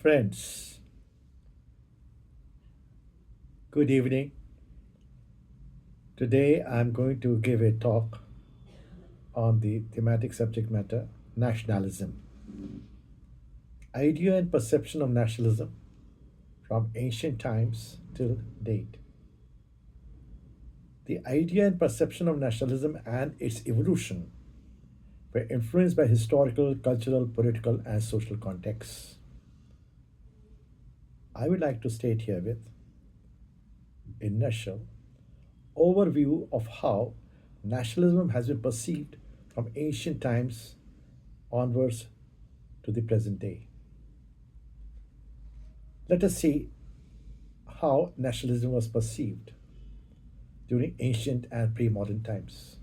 Friends, good evening. Today I'm going to give a talk on the thematic subject matter nationalism. Idea and perception of nationalism from ancient times till date. The idea and perception of nationalism and its evolution were influenced by historical, cultural, political, and social contexts. I would like to state here with, in nutshell, overview of how nationalism has been perceived from ancient times onwards to the present day. Let us see how nationalism was perceived during ancient and pre modern times.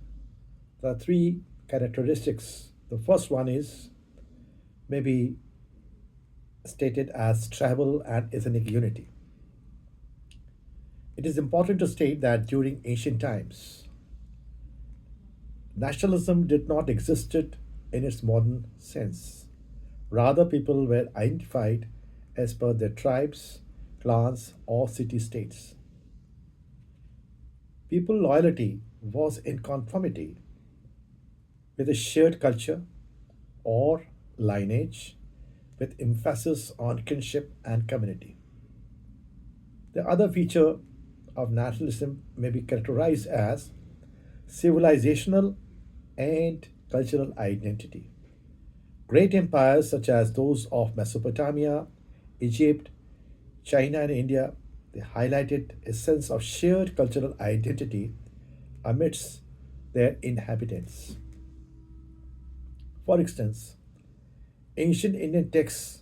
There are three characteristics. The first one is maybe stated as tribal and ethnic unity. It is important to state that during ancient times, nationalism did not existed in its modern sense. Rather, people were identified as per their tribes, clans, or city states. People loyalty was in conformity with a shared culture or lineage with emphasis on kinship and community. The other feature of nationalism may be characterized as civilizational and cultural identity. Great empires such as those of Mesopotamia, Egypt, China, and India, they highlighted a sense of shared cultural identity amidst their inhabitants. For instance, ancient Indian texts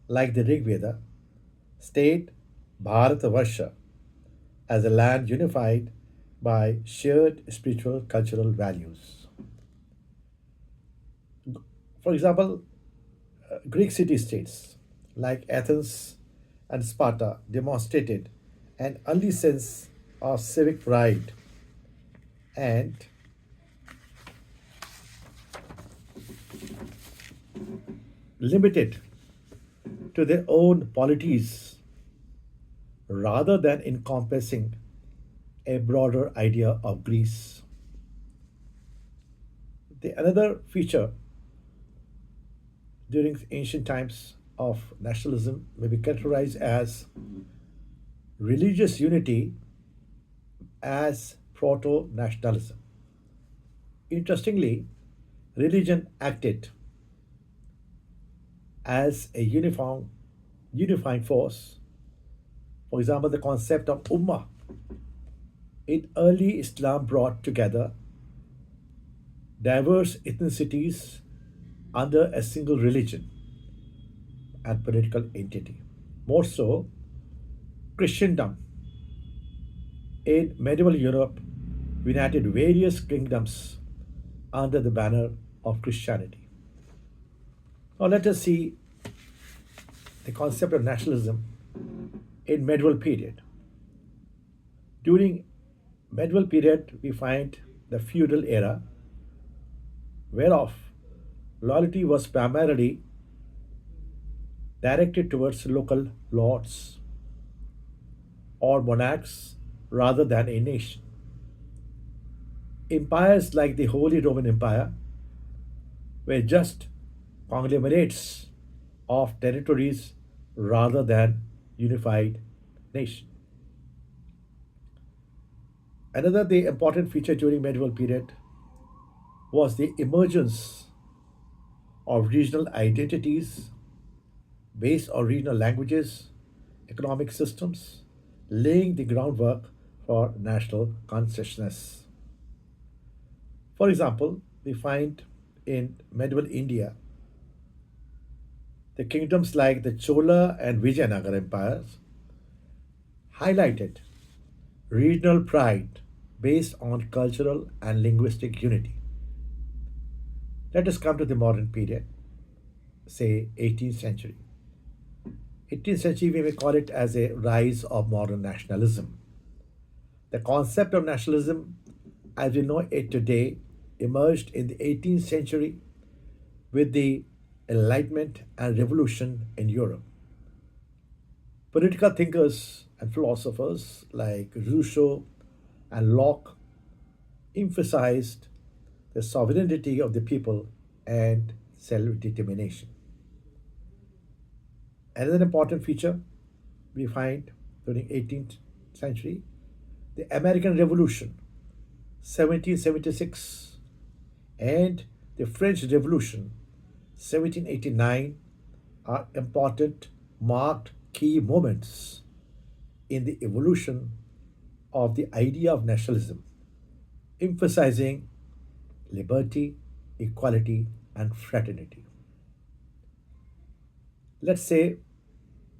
like the Rig Veda state Bharatavarsha as a land unified by shared spiritual cultural values. For example, Greek city states like Athens and Sparta demonstrated an early sense of civic pride and limited to their own polities rather than encompassing a broader idea of Greece. The another feature during ancient times of nationalism may be characterized as religious unity as proto nationalism. Interestingly, religion acted as a unifying force. For example, the concept of ummah in early Islam brought together diverse ethnicities under a single religion and political entity. More so, Christendom in medieval Europe united various kingdoms under the banner of Christianity. Now let us see the concept of nationalism in medieval period. During medieval period, we find the feudal era, whereof loyalty was primarily directed towards local lords or monarchs rather than a nation. Empires like the Holy Roman Empire were just conglomerates of territories rather than unified nation. Another the important feature during medieval period was the emergence of regional identities based on regional languages, economic systems, laying the groundwork for national consciousness. For example, we find in medieval India the kingdoms like the Chola and Vijayanagara empires highlighted regional pride based on cultural and linguistic unity. Let us come to the modern period, say 18th century. 18th century, we may call it as a rise of modern nationalism. The concept of nationalism as we know it today emerged in the 18th century with the Enlightenment and Revolution in Europe. Political thinkers and philosophers like Rousseau and Locke emphasized the sovereignty of the people and self determination. Another important feature we find during 18th century, the American Revolution, 1776, and the French Revolution, 1789, are important, marked key moments in the evolution of the idea of nationalism, emphasizing liberty, equality, and fraternity. Let's say,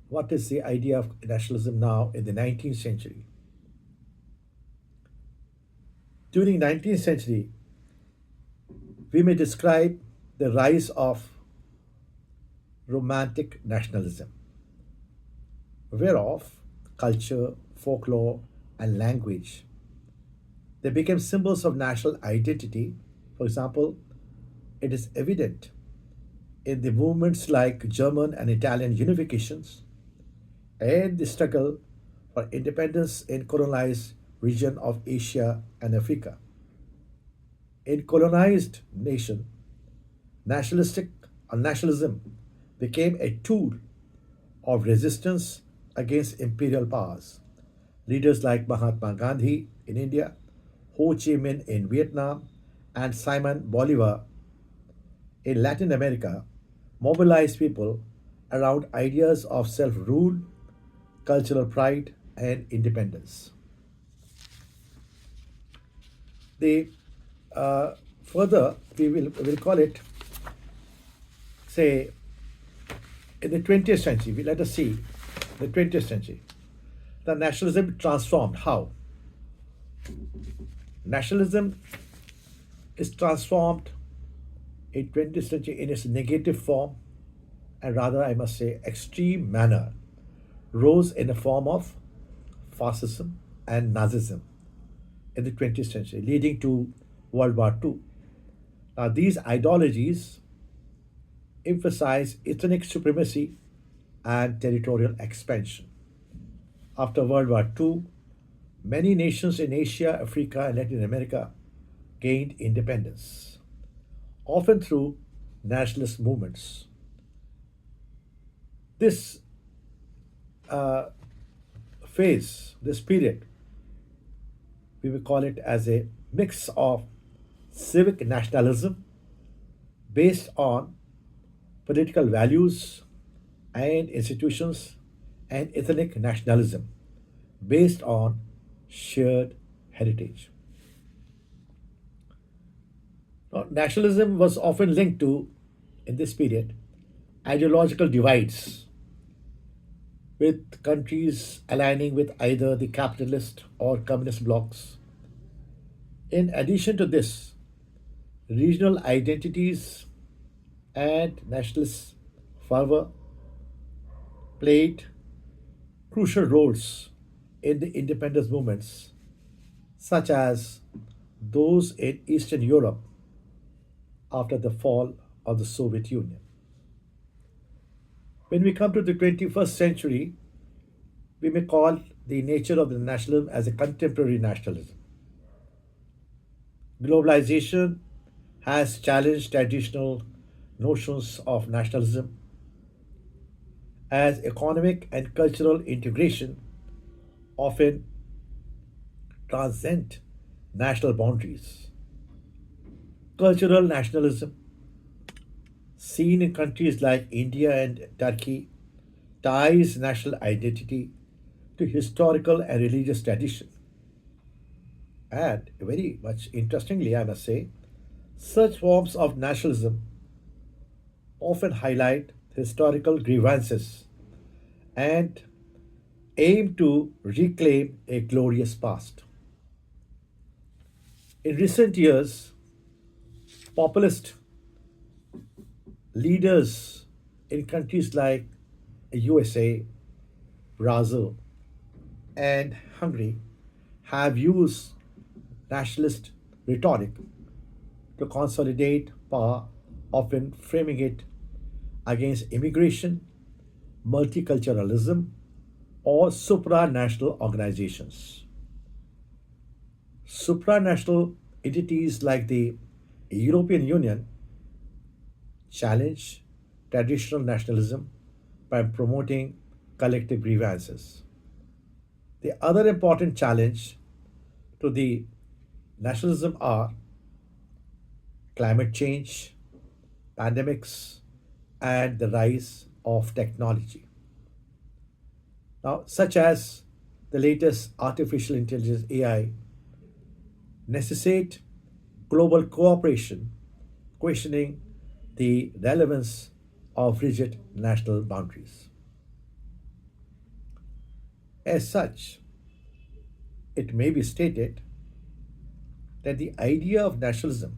what is the idea of nationalism now in the 19th century? During 19th century, we may describe the rise of romantic nationalism, whereof culture, folklore, and language they became symbols of national identity. For example, it is evident in the movements like German and Italian unifications and the struggle for independence in colonized region of Asia and Africa. In colonized nation, nationalistic or nationalism became a tool of resistance against imperial powers. Leaders like Mahatma Gandhi in India, Ho Chi Minh in Vietnam, and Simon Bolivar in Latin America mobilized people around ideas of self rule, cultural pride, and independence. They further, we will call it, say, in the 20th century, let us see, the 20th century, the nationalism transformed. How? Nationalism is transformed in 20th century in its negative form, and rather, I must say, extreme manner, rose in the form of fascism and Nazism in the 20th century, leading to World War II. Now, these ideologies emphasize ethnic supremacy and territorial expansion. After World War II, many nations in Asia, Africa, and Latin America gained independence, often through nationalist movements. This phase, this period, we will call it as a mix of civic nationalism based on political values and institutions and ethnic nationalism based on shared heritage. Now, nationalism was often linked to, in this period, ideological divides, with countries aligning with either the capitalist or communist blocs. In addition to this, regional identities and nationalist fervor played crucial roles in the independence movements, such as those in Eastern Europe after the fall of the Soviet Union. When we come to the 21st century, we may call the nature of the nationalism as a contemporary nationalism. Globalization has challenged traditional notions of nationalism as economic and cultural integration often transcend national boundaries. Cultural nationalism, seen in countries like India and Turkey, ties national identity to historical and religious tradition. And very much interestingly, I must say, such forms of nationalism often highlight historical grievances and aim to reclaim a glorious past. In recent years, populist leaders in countries like USA, Brazil, and Hungary have used nationalist rhetoric to consolidate power, often framing it against immigration, multiculturalism, or supranational organizations. Supranational entities like the European Union challenge traditional nationalism by promoting collective grievances. The other important challenge to the nationalism are climate change, pandemics, and the rise of technology. Now, such as the latest artificial intelligence AI, necessitate global cooperation, questioning the relevance of rigid national boundaries. As such, it may be stated that the idea of nationalism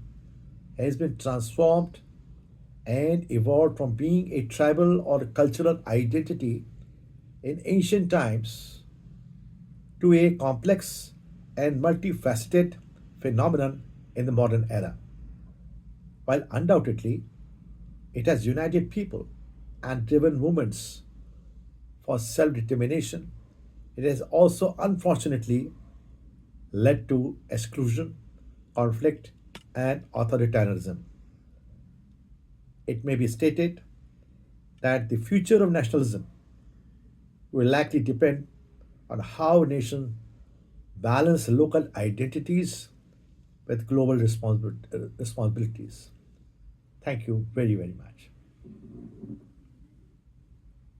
has been transformed and evolved from being a tribal or cultural identity in ancient times to a complex and multifaceted phenomenon in the modern era. While undoubtedly it has united people and driven movements for self determination, it has also unfortunately led to exclusion, conflict, and authoritarianism. It may be stated that the future of nationalism will likely depend on how nations balance local identities with global responsibilities. Thank you very, very much.